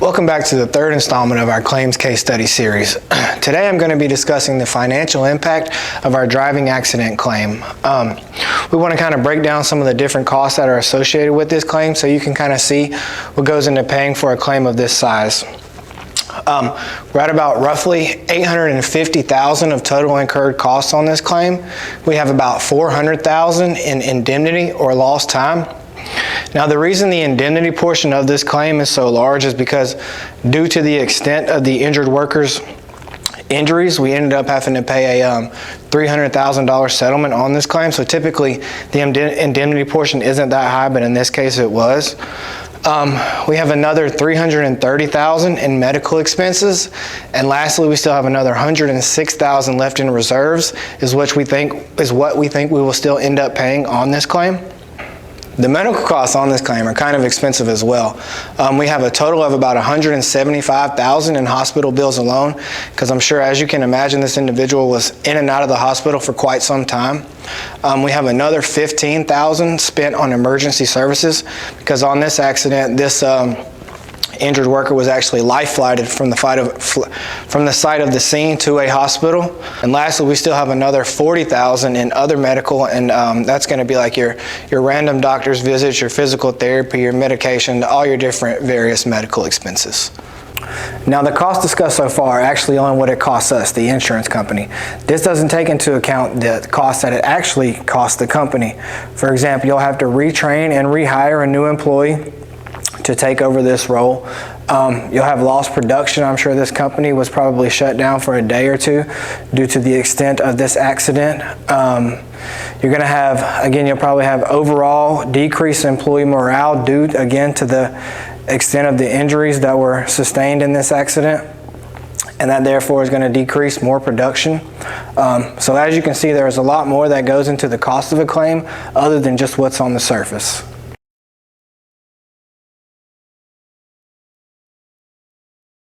Welcome back to the third installment of our claims case study series. Today I'm going to be discussing the financial impact of our driving accident claim. We want to kind of break down some of the different costs that are associated with this claim so you can kind of see what goes into paying for a claim of this size. We're at about roughly $850,000 of total incurred costs on this claim. We have about $400,000 in indemnity or lost time. Now, the reason the indemnity portion of this claim is so large is because due to the extent of the injured worker's injuries, we ended up having to pay a $300,000 settlement on this claim. So typically the indemnity portion isn't that high, but in this case it was. We have another $330,000 in medical expenses, and lastly we still have another $106,000 left in reserves, is what we think we will still end up paying on this claim. The medical costs on this claim are kind of expensive as well. We have a total of about $175,000 in hospital bills alone, because I'm sure, as you can imagine, this individual was in and out of the hospital for quite some time. We have another $15,000 spent on emergency services, because on this accident, this injured worker was actually life flighted from the site of the scene to a hospital. And lastly, we still have another $40,000 in other medical, and that's going to be like your random doctor's visits, your physical therapy, your medication, all your different various medical expenses. Now, the costs discussed so far are actually only what it costs us, the insurance company. This doesn't take into account the cost that it actually costs the company. For example, you'll have to retrain and rehire a new employee to take over this role. You'll have lost production. I'm sure this company was probably shut down for a day or two due to the extent of this accident. You're going to have, again, you'll probably have overall decreased employee morale due, again, to the extent of the injuries that were sustained in this accident, and that therefore is going to decrease more production. So as you can see, there is a lot more that goes into the cost of a claim other than just what's on the surface.